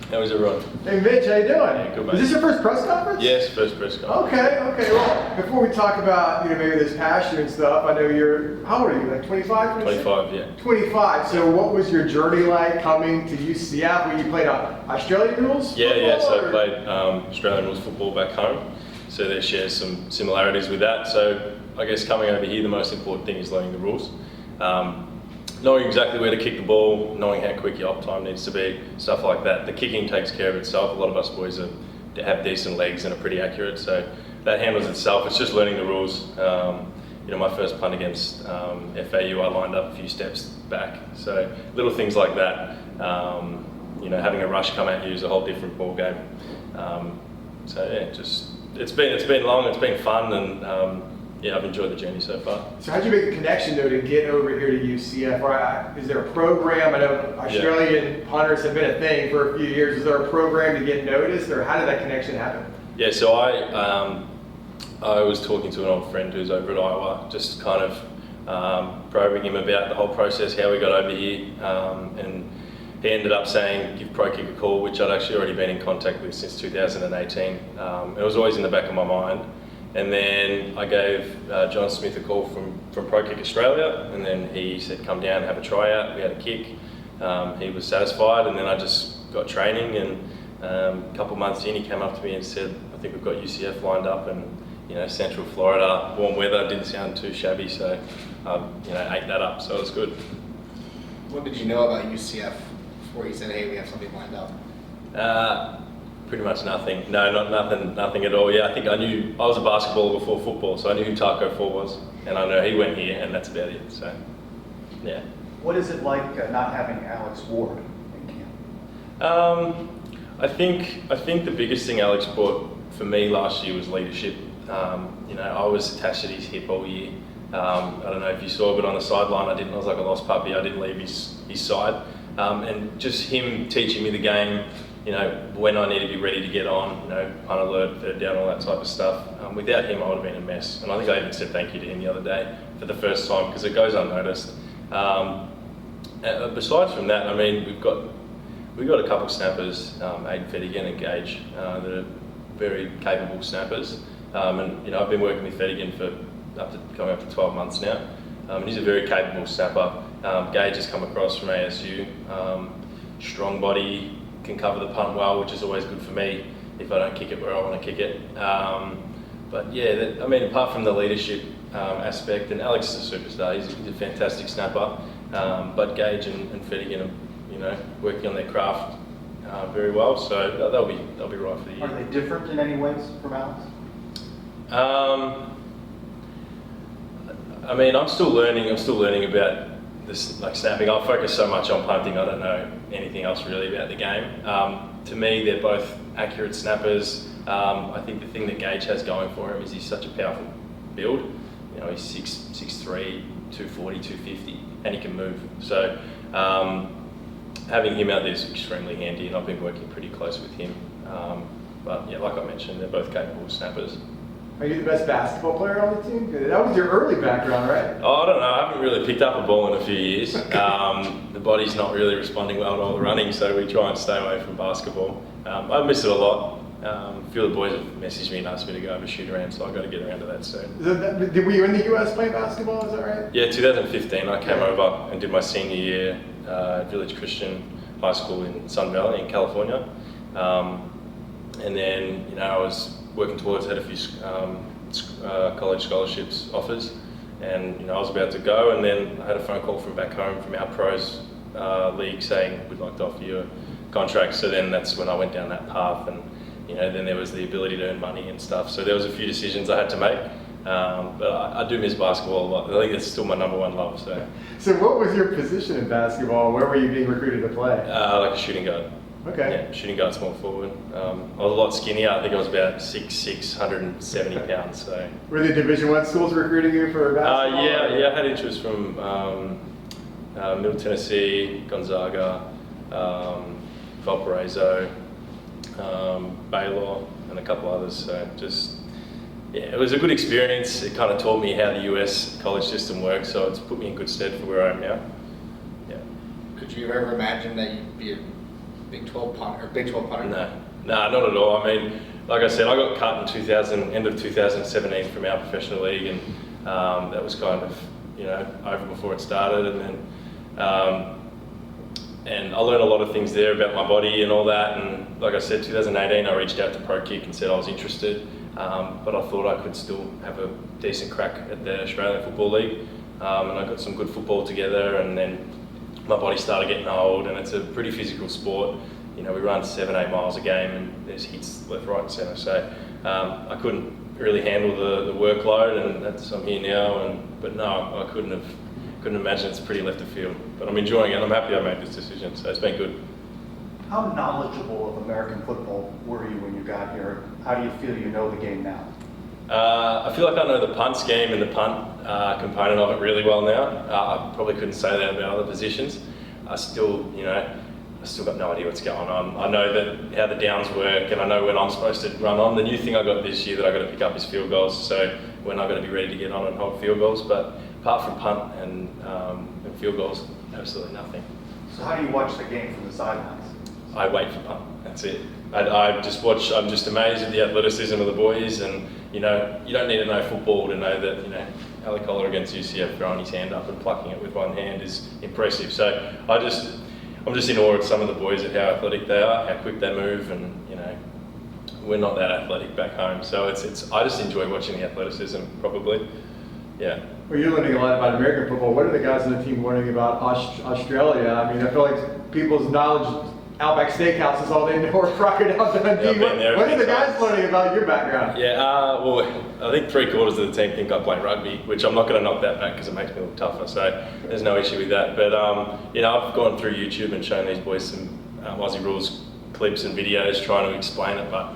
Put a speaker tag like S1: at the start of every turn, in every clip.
S1: How is everyone?
S2: Hey Mitch, how you doing?
S1: Yeah, good, mate.
S2: Is this your first press conference?
S1: Yes, first press conference.
S2: Okay. Well, before we talk about maybe this past year and stuff, I know you're, how old are you? Like 25?
S1: 25, yeah.
S2: 25. So what was your journey like coming to UCF? Where you played Australian rules?
S1: Yeah. So I played Australian rules football back home. So there shares some similarities with that. So I guess coming over here, the most important thing is learning the rules. Knowing exactly where to kick the ball, knowing how quick your op time needs to be, stuff like that. The kicking takes care of itself. A lot of us boys have decent legs and are pretty accurate, so that handles itself. It's just learning the rules. My first punt against FAU, I lined up a few steps back. So little things like that. Having a rush come at you is a whole different ball game. It's been long, it's been fun, and I've enjoyed the journey so far.
S2: So how'd you make the connection though to get over here to UCF? Or, is there a program? I know Australian punters have been a thing for a few years. Is there a program to get noticed, or how did that connection happen?
S1: Yeah, so I was talking to an old friend who's over at Iowa, just kind of probing him about the whole process, how we got over here, and he ended up saying, give Pro Kick a call, which I'd actually already been in contact with since 2018. It was always in the back of my mind. And then I gave John Smith a call from Pro Kick Australia, and then he said, come down and have a tryout. We had a kick. He was satisfied, and then I just got training, and a couple of months in, he came up to me and said, I think we've got UCF lined up, and Central Florida, warm weather, didn't sound too shabby, so ate that up, so it was good.
S3: What did you know about UCF before you said, hey, we have something lined up?
S1: Pretty much nothing. No, nothing at all. Yeah, I think I was a basketballer before football, so I knew who Taco 4 was, and I know he went here, and that's about it. So, yeah.
S4: What is it like not having Alex Ward in camp?
S1: I think the biggest thing Alex brought for me last year was leadership. I was attached to his hip all year. I don't know if you saw, but on the sideline, I was like a lost puppy. I didn't leave his side, and just him teaching me the game. When I need to be ready to get on, punt alert, third down, all that type of stuff. Without him, I would have been a mess. And I think I even said thank you to him the other day for the first time, because it goes unnoticed. Besides from that, we've got a couple of snappers, Aiden Fettigan and Gage, that are very capable snappers. I've been working with Fettigan for coming up to 12 months now. He's a very capable snapper. Gage has come across from ASU, strong body, can cover the punt well, which is always good for me if I don't kick it where I want to kick it. Apart from the leadership aspect, and Alex is a superstar, he's a fantastic snapper, but Gage and Fettigan are working on their craft very well, so they'll be right for the year.
S4: Are they different in any ways from Alex?
S1: I'm still learning about this, like snapping. I focus so much on punting, I don't know anything else really about the game. To me, they're both accurate snappers. I think the thing that Gage has going for him is he's such a powerful build. He's 6'3", 240, 250, and he can move. So having him out there is extremely handy, and I've been working pretty close with him. But like I mentioned, they're both capable snappers.
S2: Are you the best basketball player on the team? That was your early background, right?
S1: Oh, I don't know. I haven't really picked up a ball in a few years. The body's not really responding well to all the running, so we try and stay away from basketball. I miss it a lot. A few of the boys have messaged me and asked me to go over shoot around, so I've got to get around to that soon.
S2: Were you in the US playing basketball, is that right?
S1: Yeah, 2015 I came over and did my senior year at Village Christian High School in Sun Valley in California. And then, I was working towards, had a few college scholarships offers, and I was about to go, and then I had a phone call from back home from our pros league saying we'd like to offer you a contract. So then that's when I went down that path, and then there was the ability to earn money and stuff. So there was a few decisions I had to make, but I do miss basketball a lot. I think it's still my number one love.
S2: So what was your position in basketball? Where were you being recruited to play?
S1: Like a shooting guard.
S2: Okay.
S1: Yeah, shooting guard, small forward. I was a lot skinnier. I think I was about 6'6", 170 pounds. So.
S2: Were the Division I schools recruiting you for basketball?
S1: Yeah. I had interest from Middle Tennessee, Gonzaga, Valparaiso, Baylor, and a couple others. So it was a good experience. It kind of taught me how the US college system works. So it's put me in good stead for where I am now. Yeah.
S3: Could you ever imagine that you'd be Big 12 punter, or Big 12 punter?
S1: No, not at all. I mean, like I said, I got cut in end of 2017 from our professional league, and that was kind of, over before it started. And then, and I learned a lot of things there about my body and all that. And like I said, 2018, I reached out to Pro Kick and said I was interested, but I thought I could still have a decent crack at the Australian Football League. And I got some good football together, and then my body started getting old, and it's a pretty physical sport. We run 7-8 miles a game, and there's hits left, right, and centre. So I couldn't really handle the workload, and I'm here now. But no, I couldn't imagine it's pretty left of field. But I'm enjoying it. I'm happy I made this decision. So it's been good.
S4: How knowledgeable of American football were you when you got here? How do you feel you know the game now?
S1: I feel like I know the punt scheme and the punt component of it really well now. I probably couldn't say that about other positions. I still got no idea what's going on. I know how the downs work, and I know when I'm supposed to run on. The new thing I got this year that I got to pick up is field goals. So when I got to be ready to get on and hold field goals, but apart from punt and field goals, absolutely nothing.
S4: So how do you watch the game from the sidelines?
S1: I wait for punt. That's it. I just watch. I'm just amazed at the athleticism of the boys, and you don't need to know football to know that Ali Collar against UCF throwing his hand up and plucking it with one hand is impressive. So I'm just in awe at some of the boys at how athletic they are, how quick they move, and we're not that athletic back home. So I just enjoy watching the athleticism, probably. Yeah.
S2: Well, you're learning a lot about American football. What are the guys on the team learning about Australia? I mean, I feel like people's knowledge, Outback Steakhouse is all they know, or Crocodile Dundee.
S1: Yeah,
S2: what are the guys learning about your background?
S1: Yeah, well, I think 3/4 of the team think I play rugby, which I'm not going to knock that back because it makes me look tougher, so there's no issue with that. But, I've gone through YouTube and shown these boys some Aussie Rules clips and videos trying to explain it, but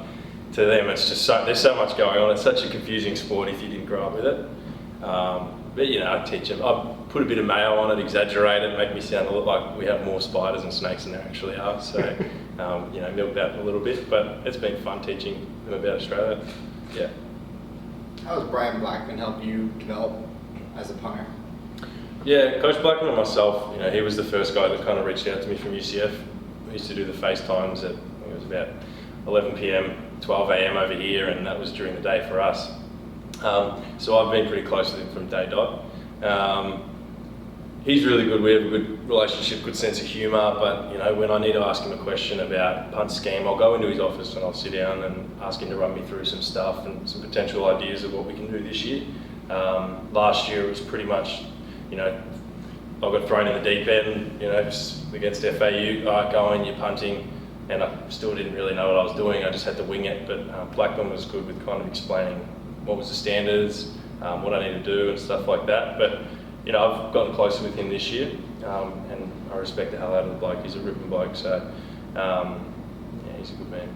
S1: to them it's just there's so much going on. It's such a confusing sport if you didn't grow up with it. But I teach them. I put a bit of mayo on it, exaggerate it, make me sound a lot like we have more spiders and snakes than there actually are. So, milk that a little bit. But it's been fun teaching them about Australia. Yeah.
S3: How has Brian Blackman helped you develop as a punter?
S1: Yeah, Coach Blackman and myself, he was the first guy that kind of reached out to me from UCF. We used to do the FaceTimes at, I think it was about 11 p.m, 12 a.m. over here, and that was during the day for us. So I've been pretty close with him from day dot. He's really good. We have a good relationship, good sense of humour. But when I need to ask him a question about punt scheme, I'll go into his office and I'll sit down and ask him to run me through some stuff and some potential ideas of what we can do this year. Last year it was pretty much, I got thrown in the deep end. Just against FAU. All right, go in, you're punting. And I still didn't really know what I was doing. I just had to wing it. But Blackman was good with kind of explaining what was the standards, what I need to do and stuff like that. But I've gotten closer with him this year, and I respect the hell out of the bloke. He's a ripping bloke, so he's a good man.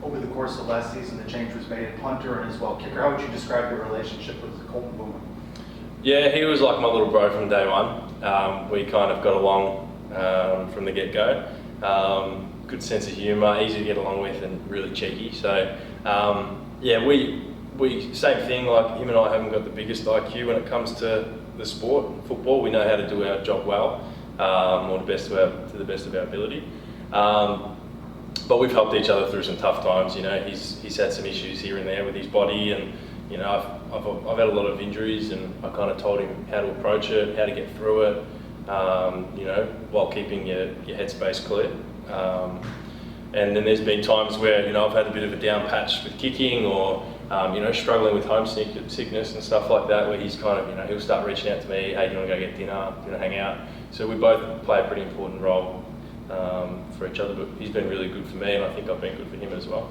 S4: Over the course of last season, the change was made at punter and as well kicker. How would you describe your relationship with Colton Boomer?
S1: Yeah, he was like my little bro from day one. We kind of got along from the get-go. Good sense of humour, easy to get along with, and really cheeky. So we same thing. Like him and I haven't got the biggest IQ when it comes to the sport, football. We know how to do our job well, or to the best of our ability. But we've helped each other through some tough times. He's had some issues here and there with his body, and I've had a lot of injuries, and I kind of told him how to approach it, how to get through it, while keeping your headspace clear. And then there's been times where I've had a bit of a down patch with kicking, or struggling with homesickness and stuff like that, where he's kind of he'll start reaching out to me, hey, do you want to go get dinner, do you want to hang out? So we both play a pretty important role for each other, but he's been really good for me, and I think I've been good for him as well.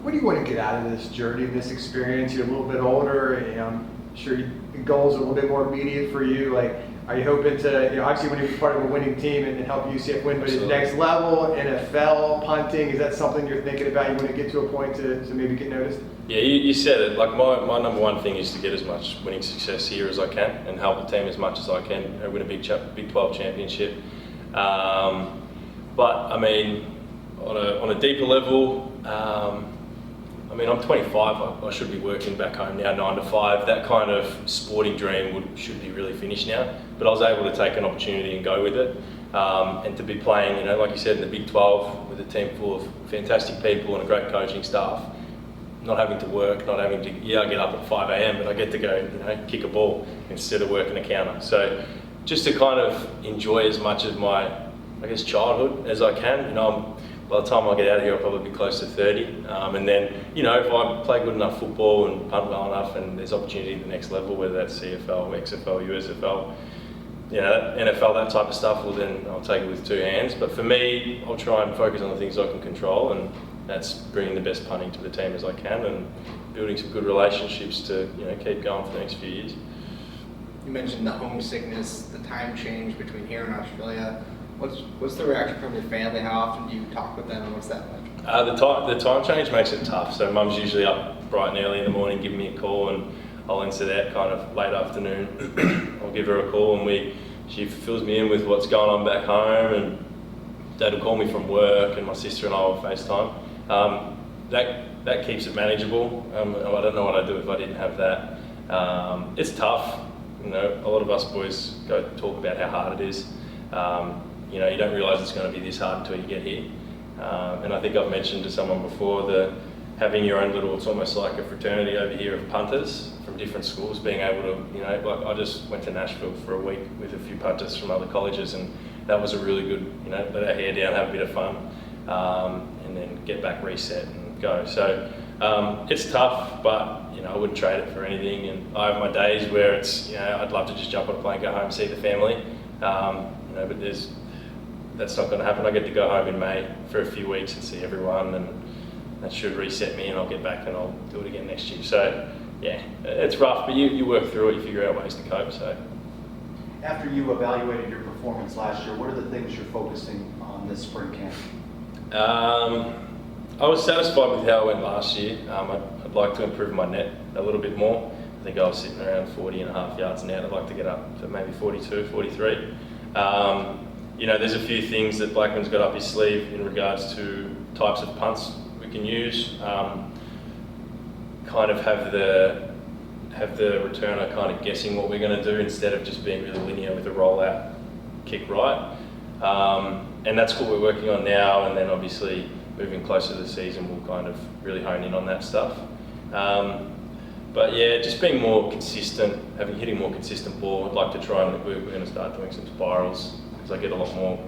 S2: What do you want to get out of this journey, this experience? You're a little bit older, and I'm sure the goals are a little bit more immediate for you. Like, are you hoping to, obviously when you're part of a winning team and help UCF win, but at the next level, NFL, punting, is that something you're thinking about? You want to get to a point to maybe get noticed?
S1: Yeah, you said it. Like my number one thing is to get as much winning success here as I can and help the team as much as I can win a Big 12 championship. But I mean, on a deeper level, I'm 25. I should be working back home now, 9 to 5. That kind of sporting dream should be really finished now. But I was able to take an opportunity and go with it. and to be playing, you know, like you said, in the Big 12 with a team full of fantastic people and a great coaching staff, not having to work, not having to, I get up at 5 a.m, but I get to go, you know, kick a ball instead of working a counter. So just to kind of enjoy as much of my, I guess, childhood as I can. You know, by the time I get out of here, I'll probably be close to 30. And then, you know, if I play good enough football and punt well enough and there's opportunity at the next level, whether that's CFL, XFL, USFL, you know, NFL, that type of stuff, well then I'll take it with two hands. But for me, I'll try and focus on the things I can control, and that's bringing the best punting to the team as I can and building some good relationships to, you know, keep going for the next few years.
S3: You mentioned the homesickness, the time change between here and Australia. What's the reaction from your family? How often do you talk with them, and what's that like?
S1: The time change makes it tough. So mum's usually up bright and early in the morning, giving me a call, and I'll answer that kind of late afternoon. I'll give her a call, and she fills me in with what's going on back home, and Dad will call me from work, and my sister and I will FaceTime. That keeps it manageable. I don't know what I'd do if I didn't have that. It's tough. You know, a lot of us boys go talk about how hard it is. You know, you don't realise it's going to be this hard until you get here. And I think I've mentioned to someone before having your own little, it's almost like a fraternity over here of punters from different schools, being able to, you know, like I just went to Nashville for a week with a few punters from other colleges, and that was a really good, you know, let our hair down, have a bit of fun, and then get back, reset and go. So it's tough, but, you know, I wouldn't trade it for anything. And I have my days where it's, you know, I'd love to just jump on a plane, go home, see the family, you know, but that's not going to happen. I get to go home in May for a few weeks and see everyone, and that should reset me, and I'll get back and I'll do it again next year. So yeah, it's rough, but you work through it, you figure out ways to cope. So
S4: after you evaluated your performance last year, what are the things you're focusing on this spring camp?
S1: I was satisfied with how it went last year. I'd like to improve my net a little bit more. I think I was sitting around 40.5 yards net. I'd like to get up to maybe 42, 43. You know, there's a few things that Blackman's got up his sleeve in regards to types of punts we can use. Kind of have the returner kind of guessing what we're going to do instead of just being really linear with a rollout kick right. And that's what we're working on now, and then obviously moving closer to the season we'll kind of really hone in on that stuff. But yeah, just being more consistent, hitting more consistent ball. I'd like to try, and we're going to start doing some spirals, because I get a lot more,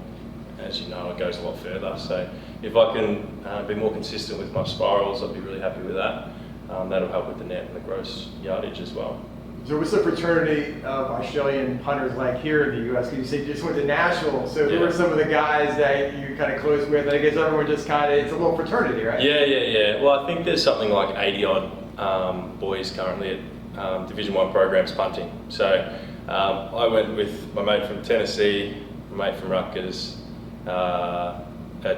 S1: as you know, it goes a lot further. So if I can be more consistent with my spirals, I'd be really happy with that. That'll help with the net and the gross yardage as well.
S2: So what's the fraternity of Australian punters like here in the U.S.? Because you said you just went to Nashville, so who are some of the guys that you're kind of close with? I guess everyone just kind of, it's a little fraternity, right?
S1: Yeah. Well, I think there's something like 80-odd boys currently at Division 1 programs punting. So I went with my mate from Tennessee, my mate from Rutgers, a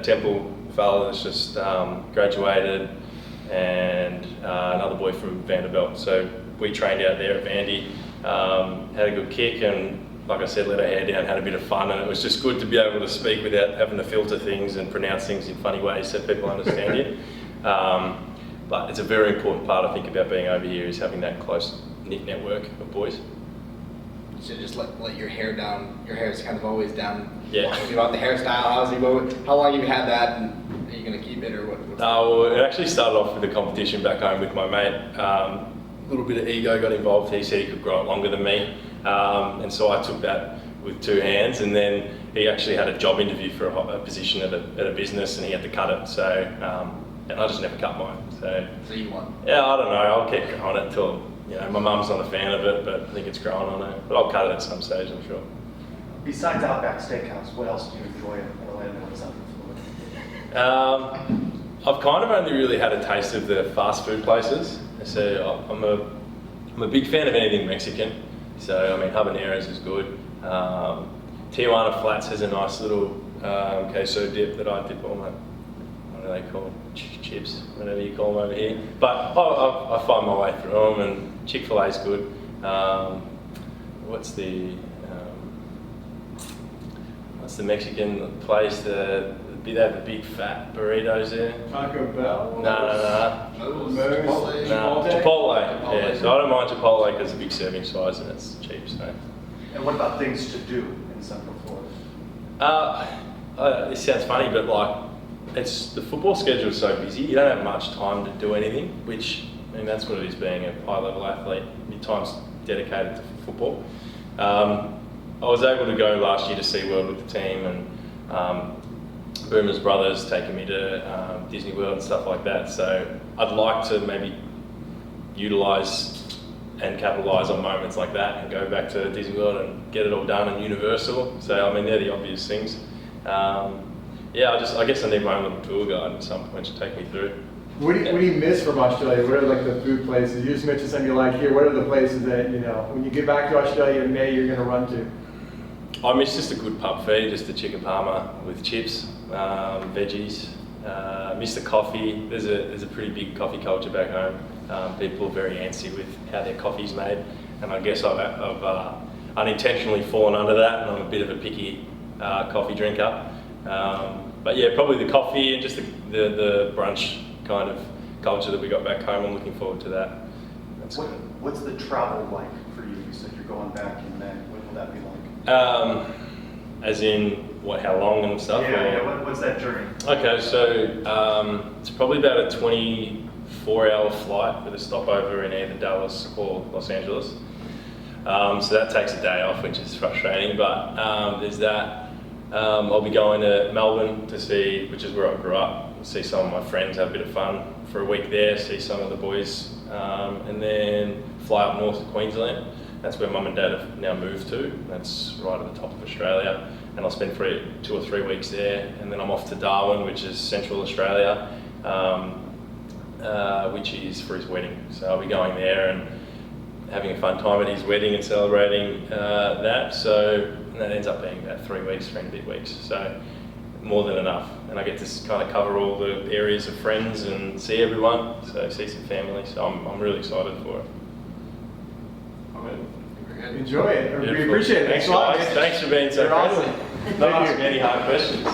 S1: Temple fella that's just graduated, and another boy from Vanderbilt. So we trained out there at Vandy, had a good kick, and like I said, let our hair down, had a bit of fun, and it was just good to be able to speak without having to filter things and pronounce things in funny ways so people understand you. But it's a very important part, I think, about being over here, is having that close-knit network of boys.
S3: So just let your hair down. Your hair is kind of always down.
S1: Yeah.
S3: Talk about the hairstyle. How long have you had that, and are you going to keep it, or what?
S1: Well, it actually started off with a competition back home with my mate. A little bit of ego got involved. He said he could grow it longer than me, and so I took that with two hands. And then he actually had a job interview for a position at a business, and he had to cut it. So, and I just never cut mine. So
S3: you won?
S1: Yeah, I don't know. I'll keep growing it until, you know, my mum's not a fan of it, but I think it's growing on her. But I'll cut it at some stage, I'm sure.
S4: Besides Outback Steakhouse, what else do you enjoy in Orlando and South Florida?
S1: I've kind of only really had a taste of the fast food places. So I'm a big fan of anything Mexican. So I mean, habaneros is good. Tijuana Flats has a nice little queso dip that I dip on my, what are they called? Chips, whatever you call them over here. But I find my way through them, and Chick-fil-A's good. What's the Mexican place? They have the big fat burritos there.
S2: Taco Bell?
S1: No.
S3: Chipotle.
S1: Chipotle. Yeah, so I don't mind Chipotle because it's a big serving size and it's cheap. So.
S4: And what about things to do in Central Florida?
S1: It sounds funny, but like, it's the football schedule is so busy. You don't have much time to do anything. Which, I mean, that's what it is being a high-level athlete. Your time's dedicated to football. I was able to go last year to SeaWorld with the team, and Boomer's brothers taking me to Disney World and stuff like that. So I'd like to maybe utilise and capitalise on moments like that and go back to Disney World and get it all done and Universal. So I mean, they're the obvious things. I guess I need my own little tour guide at some point to take me through.
S2: What do you miss from Australia? What are like the food places? You just mentioned something you like here. What are the places that, when you get back to Australia in May, you're going to run to?
S1: I miss just a good pub feed, just a chicken parma with chips, veggies. Miss the coffee. There's a pretty big coffee culture back home. People are very antsy with how their coffee's made, and I guess I've unintentionally fallen under that, and I'm a bit of a picky coffee drinker. But yeah, probably the coffee and just the brunch kind of culture that we got back home. I'm looking forward to that. That's good.
S4: What's the travel like for you? You said you're going back in May. What will that be like?
S1: As in how long and stuff?
S4: What's that journey?
S1: Okay, so it's probably about a 24-hour flight with a stopover in either Dallas or Los Angeles. So that takes a day off, which is frustrating, but there's that. I'll be going to Melbourne to see, which is where I grew up, see some of my friends, have a bit of fun for a week there, see some of the boys, and then fly up north to Queensland. That's where Mum and Dad have now moved to. That's right at the top of Australia, and I'll spend 2 or 3 weeks there, and then I'm off to Darwin, which is Central Australia, which is for his wedding. So I'll be going there and having a fun time at his wedding and celebrating that. So that ends up being about 3 weeks, 3 and a bit weeks. So more than enough. And I get to kind of cover all the areas of friends and see everyone, so see some family. So I'm really excited for it.
S2: Enjoy it. We
S1: Beautiful.
S2: appreciate it.
S1: Thanks,
S2: a lot,
S1: guys.
S2: man.
S1: Thanks for being so
S2: You're
S1: friendly.
S2: awesome.
S1: Not asking any hard questions.